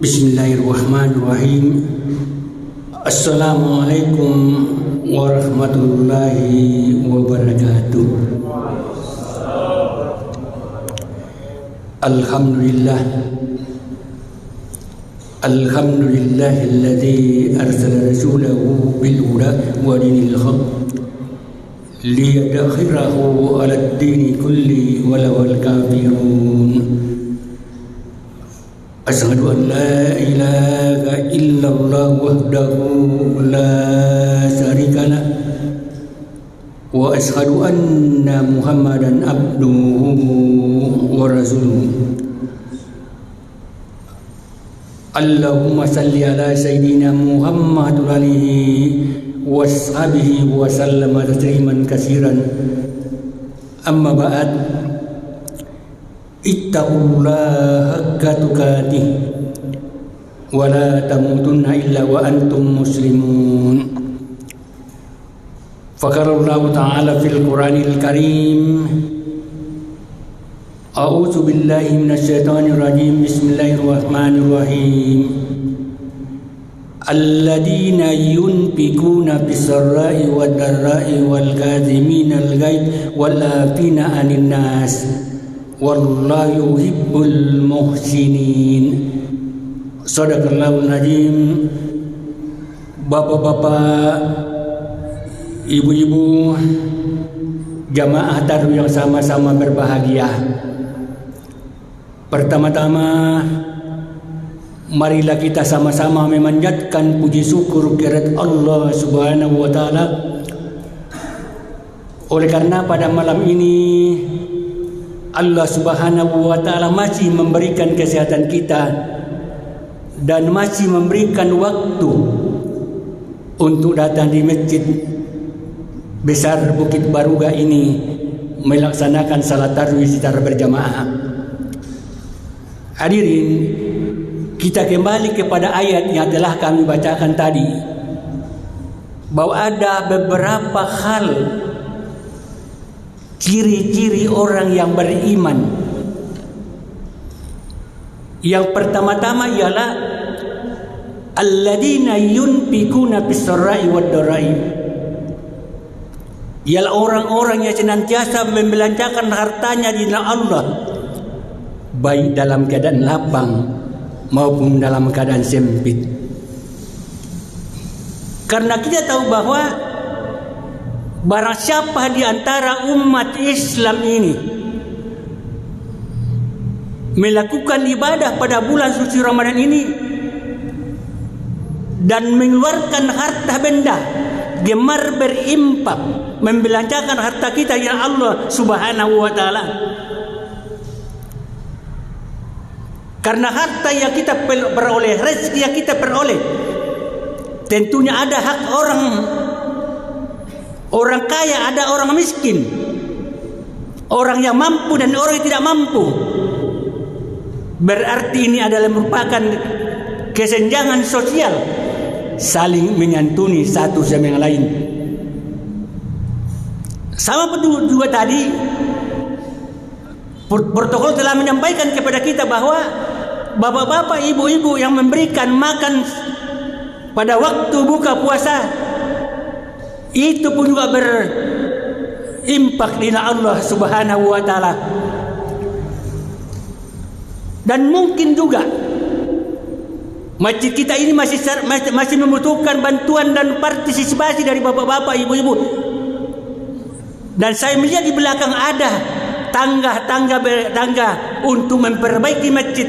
Bismillahirrahmanirrahim. Assalamualaikum warahmatullahi wabarakatuh. Alhamdulillah. Alhamdulillahilladzi arsala rasulahu bil huda wa dinil haq liyudkhirahu 'alad dini kulli walau al kafirun. Asyhadu an la ilaha illallah wahdahu la syarikalah wa asyhadu anna Muhammadan abduhu wa rasuluh. Allahumma salli ala sayyidina Muhammad wa alihi wa sahbihi wa sallama tasliman katsiran. Amma ba'd. Ittaqullaha haqqa tuqatih wa la tamutunna illa wa antum muslimun. Faqala Allah Ta'ala fil Qur'anil Karim, A'udzu billahi minasy syaithanir rajim. Bismillahirrahmanirrahim. Alladzina yunfikuna bis-sarra'i wad-dharra'i wal kadhiminal ghaidh wal 'afina 'anil nas wallahu yuhibbul muhsinin. Shadaqallahul azim. Bapak-bapak, ibu-ibu, jamaah taruh yang sama-sama berbahagia. Pertama-tama, marilah kita sama-sama memanjatkan puji syukur kehadirat Allah Subhanahu wa taala. Oleh karena pada malam ini Allah Subhanahu wa taala masih memberikan kesehatan kita dan masih memberikan waktu untuk datang di Masjid Besar Bukit Baruga ini melaksanakan salat tarawih secara berjamaah. Hadirin, kita kembali kepada ayat yang telah kami bacakan tadi, bahwa ada beberapa hal ciri-ciri orang yang beriman. Yang pertama-tama ialah alladzina yunfikuna bis-sarra'i wad-dharra'i, ialah orang-orang yang senantiasa membelanjakan hartanya di jalan Allah, baik dalam keadaan lapang maupun dalam keadaan sempit. Karena kita tahu bahwa barang siapa di antara umat Islam ini melakukan ibadah pada bulan suci Ramadan ini dan mengeluarkan harta benda, gemar berinfak, membelanjakan harta kita yang Allah Subhanahu wa taala. Karena harta yang kita peroleh, rezeki yang kita peroleh, tentunya ada hak orang kaya, ada orang miskin, orang yang mampu dan orang yang tidak mampu. Berarti ini adalah merupakan kesenjangan sosial, saling menyantuni satu sama yang lain. Sama betul juga tadi protokol telah menyampaikan kepada kita bahwa bapak-bapak, ibu-ibu yang memberikan makan pada waktu buka puasa itu pun juga berimpak di Allah Subhanahu wa taala. Dan mungkin juga masjid kita ini masih membutuhkan bantuan dan partisipasi dari bapak-bapak, ibu-ibu. Dan saya melihat di belakang ada tangga untuk memperbaiki masjid.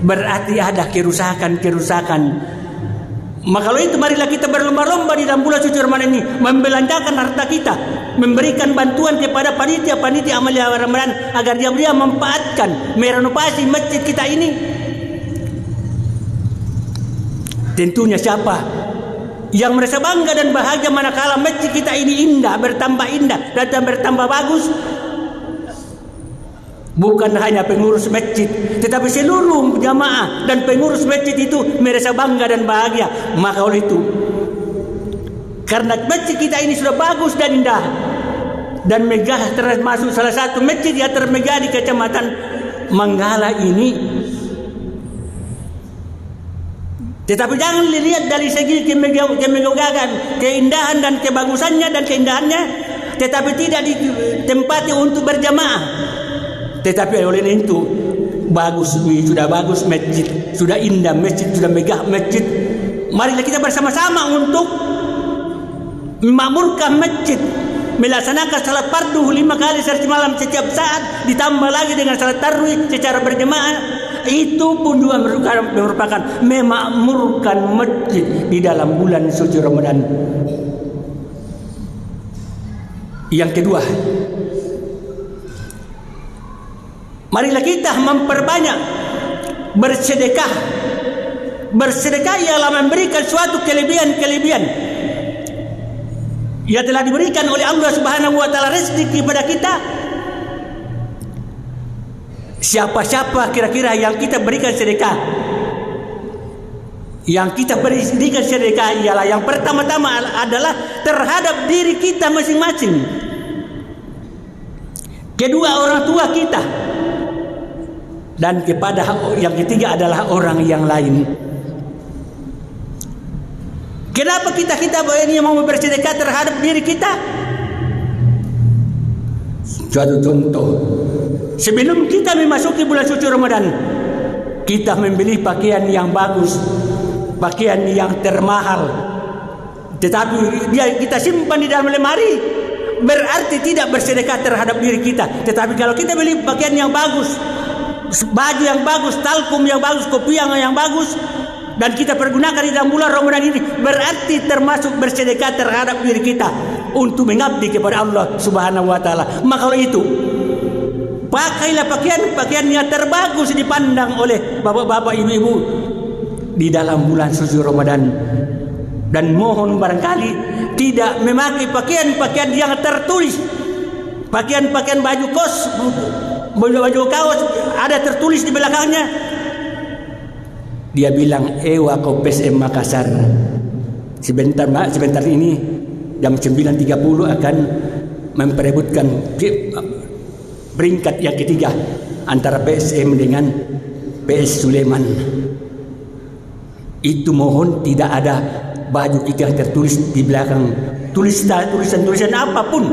Berarti ada kerusakan. Maka kalau itu marilah kita berlomba-lomba di dalam bulan suci Ramadan ini membelanjakan harta kita, memberikan bantuan kepada panitia amalia Ramadan agar dia memanfaatkan, merenovasi masjid kita ini. Tentunya siapa yang merasa bangga dan bahagia manakala masjid kita ini indah dan bertambah bagus? Bukan hanya pengurus masjid, tetapi seluruh jamaah dan pengurus masjid itu merasa bangga dan bahagia. Maka oleh itu, karena masjid kita ini sudah bagus dan indah dan megah, termasuk salah satu masjid yang termegah di Kecamatan Manggala ini, Tetapi jangan dilihat dari segi kemegahan, keindahan dan kebagusannya dan keindahannya, tetapi tidak ditempati untuk berjamaah. Tetapi oleh itu bagus, sudah bagus masjid, sudah indah masjid, sudah megah masjid. Marilah kita bersama-sama untuk memakmurkan masjid, melaksanakan salat fardu 5 kali sehari malam setiap saat, ditambah lagi dengan salat tarawih secara berjamaah. Itu pun juga merupakan memakmurkan masjid di dalam bulan suci Ramadan. Yang kedua, marilah kita memperbanyak bersedekah. Bersedekah ialah memberikan suatu kelebihan-kelebihan yang telah diberikan oleh Allah Subhanahu wa taala rezeki kepada kita. Siapa-siapa kira-kira yang kita berikan sedekah? Yang kita berikan sedekah ialah yang pertama-tama adalah terhadap diri kita masing-masing. Kedua, orang tua kita. Dan kepada yang ketiga adalah orang yang lain. Kenapa kita ini mau bersedekah terhadap diri kita? Suatu contoh. Sebelum kita memasuki bulan suci Ramadan, kita membeli pakaian yang bagus, pakaian yang termahal, tetapi kita simpan di dalam lemari, berarti tidak bersedekah terhadap diri kita. Tetapi kalau kita beli pakaian yang bagus, baju yang bagus, talkum yang bagus, kopi yang bagus, dan kita pergunakan di dalam bulan Ramadan ini, berarti termasuk bersedekah terhadap diri kita untuk mengabdi kepada Allah Subhanahu wa taala. Maka kalau itu, pakailah pakaian yang terbagus dipandang oleh bapak-bapak, ibu-ibu di dalam bulan suci Ramadan. Dan mohon barangkali tidak memakai pakaian-pakaian yang tertulis, pakaian-pakaian baju kos, baju kaos ada tertulis di belakangnya. Dia bilang, "Ewa kau PSM Makassar. Sebentar ini jam 9.30 akan memperebutkan peringkat yang ketiga antara PSM dengan PS Sulaiman." Itu mohon tidak ada baju kita tertulis di belakang tulisan apapun.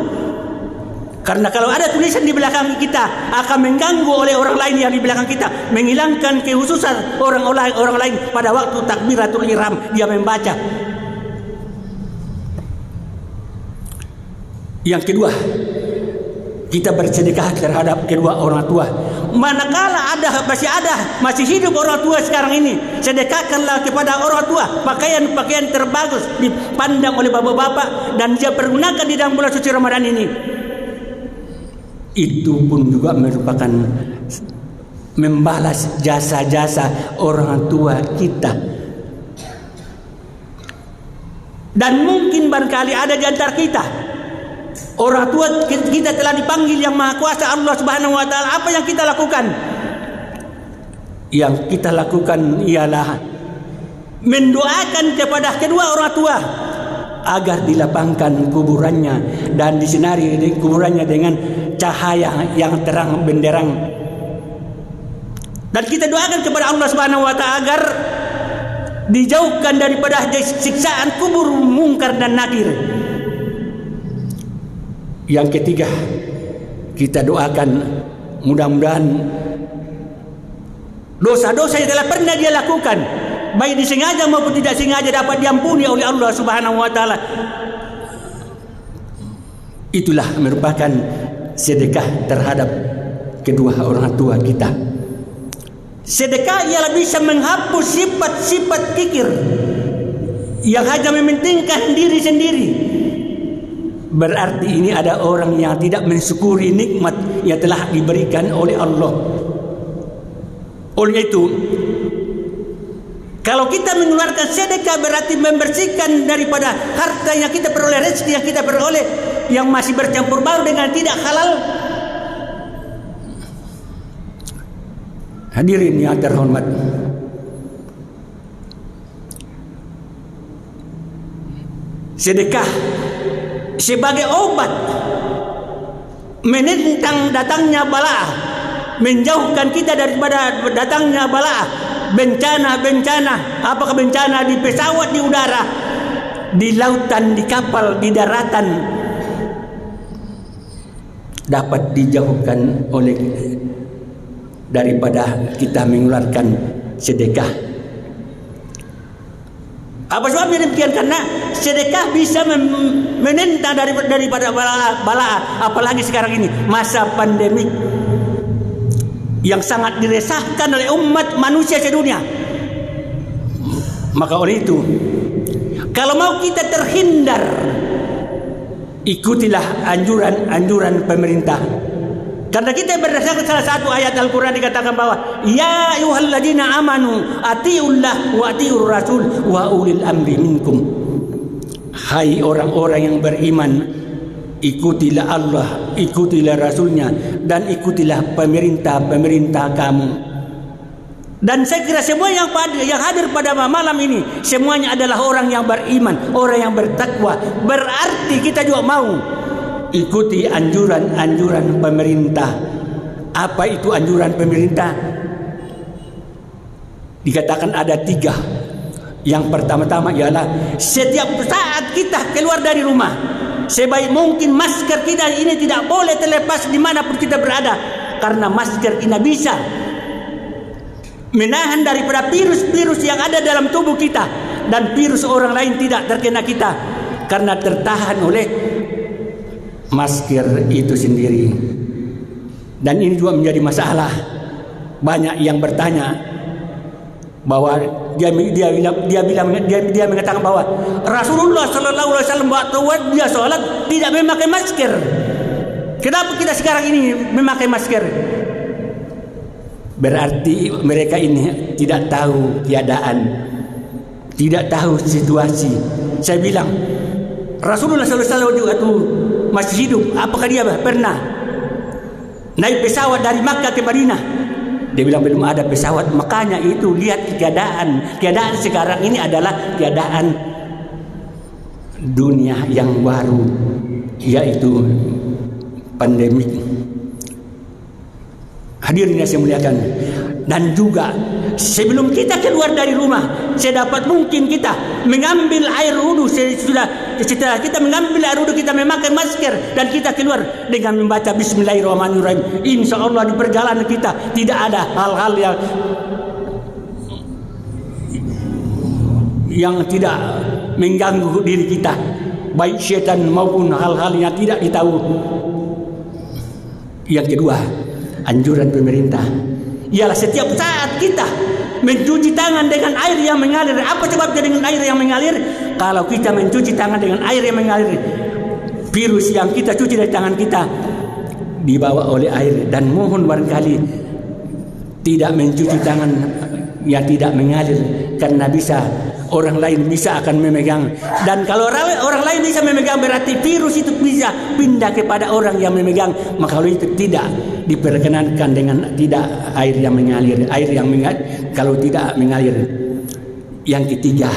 Karena kalau ada tulisan di belakang kita akan mengganggu oleh orang lain yang di belakang kita, menghilangkan kekhususan orang lain pada waktu takbiratul ihram dia membaca. Yang kedua, kita bersedekah terhadap kedua orang tua. Manakala masih hidup orang tua sekarang ini, sedekahkanlah kepada orang tua pakaian-pakaian terbagus dipandang oleh bapak-bapak dan dia pergunakan di dalam bulan suci Ramadan ini. Itu pun juga merupakan membalas jasa-jasa orang tua kita. Dan mungkin barangkali ada di antara kita orang tua kita telah dipanggil yang Maha Kuasa Allah Subhanahu wa taala. Apa yang kita lakukan? Yang kita lakukan ialah mendoakan kepada kedua orang tua agar dilapangkan kuburannya dan disinari kuburannya dengan cahaya yang terang benderang. Dan kita doakan kepada Allah Subhanahu wa taala agar dijauhkan daripada siksaan kubur mungkar dan nakir. Yang ketiga, kita doakan mudah-mudahan dosa-dosa yang telah pernah dia lakukan, baik disengaja maupun tidak sengaja, dapat diampuni oleh Allah Subhanahu wa taala. Itulah merupakan sedekah terhadap kedua orang tua kita. Sedekah ialah bisa menghapus sifat-sifat kikir yang hanya mementingkan diri sendiri. Berarti ini ada orang yang tidak mensyukuri nikmat yang telah diberikan oleh Allah. Oleh itu, kalau kita mengeluarkan sedekah berarti membersihkan daripada harta yang kita peroleh, rezeki yang kita peroleh yang masih bercampur baur dengan tidak halal. Hadirin yang terhormat, sedekah sebagai obat menentang datangnya balaa, menjauhkan kita daripada datangnya balaa, bencana. Apakah bencana di pesawat, di udara, di lautan, di kapal, di daratan, dapat dijauhkan oleh daripada kita mengeluarkan sedekah. Apa sebabnya demikian? Karena sedekah bisa menentang daripada bala, apalagi sekarang ini masa pandemik yang sangat diresahkan oleh umat manusia sedunia. Maka oleh itu, kalau mau kita terhindar, ikutilah anjuran pemerintah. Karena kita berdasarkan salah satu ayat Al-Quran dikatakan bahwa ya ayyuhalladzina amanu atiullah wa atiur rasul wa ulil amri minkum. Hai orang-orang yang beriman, ikutilah Allah, ikutilah Rasulnya, dan ikutilah pemerintah kamu. Dan saya kira semua yang hadir pada malam ini semuanya adalah orang yang beriman, orang yang bertakwa. Berarti kita juga mau ikuti anjuran pemerintah. Apa itu anjuran pemerintah? Dikatakan ada 3. Yang pertama-tama ialah setiap saat kita keluar dari rumah, sebaik mungkin masker kita ini tidak boleh terlepas dimanapun kita berada. Karena masker ini bisa menahan daripada virus-virus yang ada dalam tubuh kita, dan virus orang lain tidak terkena kita karena tertahan oleh masker itu sendiri. Dan ini juga menjadi masalah. Banyak yang bertanya bahwa dia mengatakan bahwa Rasulullah sallallahu alaihi wasallam waktu dia sholat tidak memakai masker. Kenapa kita sekarang ini memakai masker? Berarti mereka ini tidak tahu keadaan, tidak tahu situasi. Saya bilang Rasulullah sallallahu alaihi wasallam juga tuh masih hidup. Apakah dia pernah naik pesawat dari Makkah ke Madinah? Dia bilang belum ada pesawat. Makanya itu lihat keadaan sekarang ini adalah keadaan dunia yang baru, yaitu pandemik. Hadirin yang saya muliakan. Dan juga sebelum kita keluar dari rumah, sedapat mungkin kita mengambil air wudu. Setelah kita mengambil air wudu, kita memakai masker dan kita keluar dengan membaca Bismillahirrahmanirrahim. Insya Allah di perjalanan kita tidak ada hal-hal yang tidak mengganggu diri kita, baik syaitan maupun hal-hal yang tidak ditahu. Yang kedua, anjuran pemerintah ialah setiap saat kita mencuci tangan dengan air yang mengalir. Apa sebabnya dengan air yang mengalir? Kalau kita mencuci tangan dengan air yang mengalir, virus yang kita cuci dari tangan kita dibawa oleh air. Dan mohon barangkali tidak mencuci tangan yang tidak mengalir, karena bisa orang lain bisa akan memegang. Dan kalau orang lain bisa memegang, berarti virus itu bisa pindah kepada orang yang memegang. Maka kalau itu tidak diperkenankan dengan tidak air yang mengalir. Kalau tidak mengalir. Yang ketiga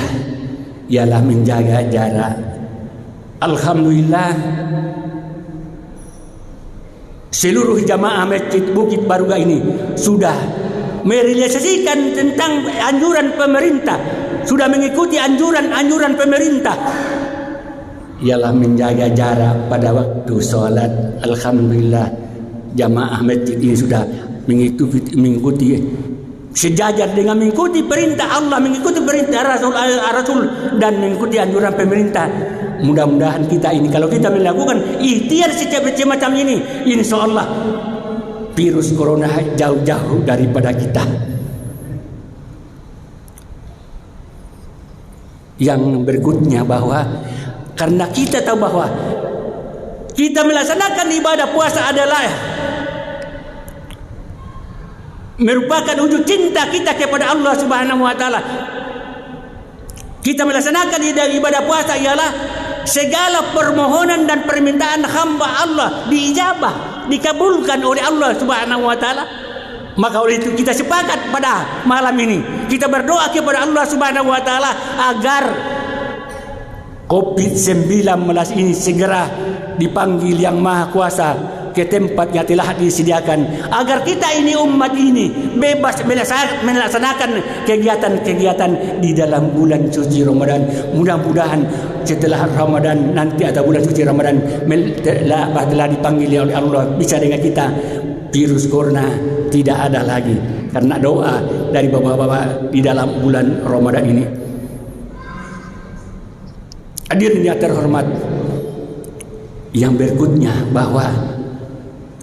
ialah menjaga jarak. Alhamdulillah, seluruh jamaah Masjid Bukit Baruga ini sudah merealisasikan tentang anjuran pemerintah, sudah mengikuti anjuran pemerintah, ialah menjaga jarak pada waktu sholat. Alhamdulillah, jamaah masjid ini sudah mengikuti sejajar dengan mengikuti perintah Allah, mengikuti perintah Rasul dan mengikuti anjuran pemerintah. Mudah-mudahan kita ini, kalau kita melakukan ikhtiar semacam ini, insya Allah virus corona jauh-jauh daripada kita. Yang berikutnya bahwa karena kita tahu bahwa kita melaksanakan ibadah puasa adalah merupakan wujud cinta kita kepada Allah Subhanahu wa taala. Kita melaksanakan ibadah puasa ialah segala permohonan dan permintaan hamba Allah diijabah, dikabulkan oleh Allah Subhanahu wa taala. Maka oleh itu kita sepakat pada malam ini kita berdoa kepada Allah Subhanahu wa taala agar COVID-19 ini segera dipanggil Yang Maha Kuasa ke tempat yang telah disediakan agar kita ini umat ini bebas melaksanakan kegiatan-kegiatan di dalam bulan suci Ramadan. Mudah-mudahan setelah Ramadan nanti atau bulan suci Ramadan telah dipanggil oleh Allah bisa dengan kita, virus corona tidak ada lagi karena doa dari bapak-bapak di dalam bulan Ramadan ini. Hadirin yang terhormat, yang berikutnya bahwa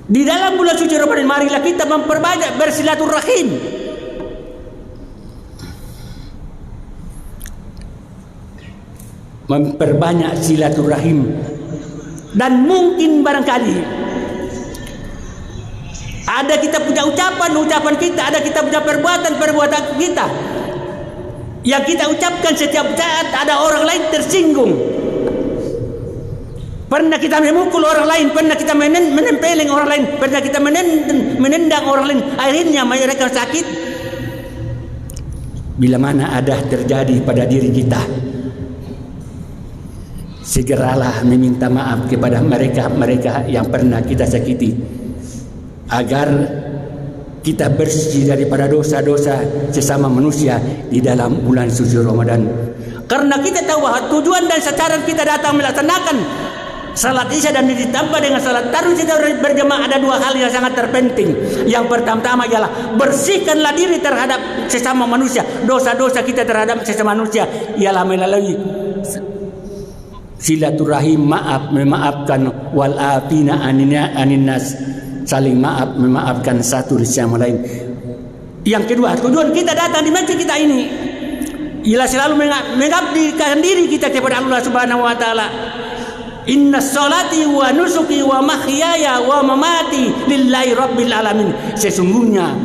di dalam bulan suci Ramadan marilah kita memperbanyak bersilaturahim. Memperbanyak silaturahim. Dan mungkin barangkali ada kita punya ucapan kita, ada kita punya perbuatan kita yang kita ucapkan setiap saat ada orang lain tersinggung. Pernah kita memukul orang lain, pernah kita menempeleng orang lain, pernah kita menendang orang lain, akhirnya mereka sakit. Bila mana ada terjadi pada diri kita, segeralah meminta maaf kepada mereka yang pernah kita sakiti, agar kita bersih daripada dosa-dosa sesama manusia di dalam bulan suci Ramadan. Karena kita tahu bahwa tujuan dan sasaran kita datang melaksanakan salat isya dan ditambah dengan salat tarawih secara berjamaah, ada dua hal yang sangat terpenting. Yang pertama ialah bersihkanlah diri terhadap sesama manusia. Dosa-dosa kita terhadap sesama manusia ialah melalui silaturahim, memaafkan, wal afina anin nas, saling memaafkan satu sama lain. Yang kedua, tujuan kita datang di masjid kita ini ialah selalu mengabdikan diri kita kepada Allah Subhanahu wa taala. Inna salati wa nusuki wa mahyaya wa mamati lillahi rabbil alamin. Sesungguhnya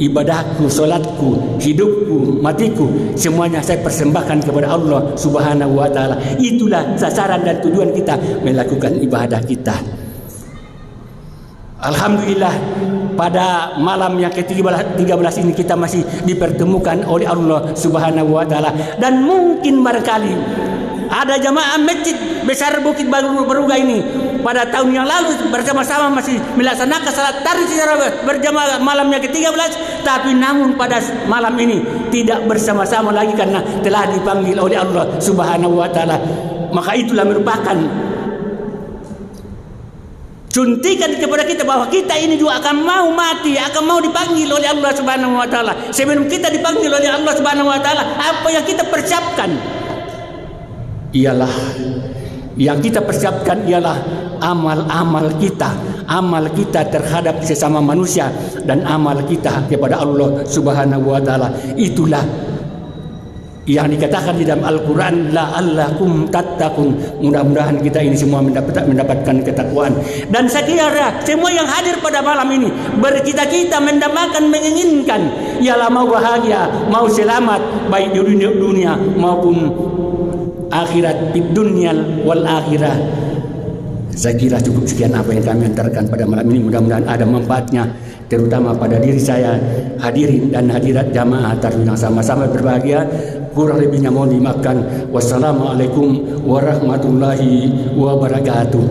ibadahku, solatku, hidupku, matiku, semuanya saya persembahkan kepada Allah Subhanahu wa taala. Itulah sasaran dan tujuan kita melakukan ibadah kita. Alhamdulillah, pada malam yang ke-13 ini kita masih dipertemukan oleh Allah Subhanahu wa taala. Dan mungkin barangkali ada jamaah masjid besar Bukit Baruga ini pada tahun yang lalu bersama-sama masih melaksanakan salat tarawih secara berjamaah malamnya ke-13, tapi namun pada malam ini tidak bersama-sama lagi karena telah dipanggil oleh Allah Subhanahu wa taala. Maka itulah merupakan suntikan kepada kita bahwa kita ini juga akan mau mati, akan mau dipanggil oleh Allah Subhanahu wa taala. Sebelum kita dipanggil oleh Allah Subhanahu wa taala, apa yang kita persiapkan ialah amal-amal kita terhadap sesama manusia dan amal kita kepada Allah Subhanahu wa taala. Itulah yang dikatakan di dalam Al-Quran, la'allakum tattaqun. Mudah-mudahan kita ini semua mendapatkan ketakwaan. Dan saya kira semua yang hadir pada malam ini bercita-cita mendapatkan, menginginkan ialah mau bahagia, mau selamat baik di dunia maupun akhirat, di dunia wal akhirah. Saya kira cukup sekian apa yang kami antarkan pada malam ini. Mudah-mudahan ada manfaatnya, terutama pada diri saya, hadirin dan hadirat jamaah tarawih yang sama-sama berbahagia. Kurang lebihnya mohon dimaafkan. Wassalamualaikum warahmatullahi wabarakatuh.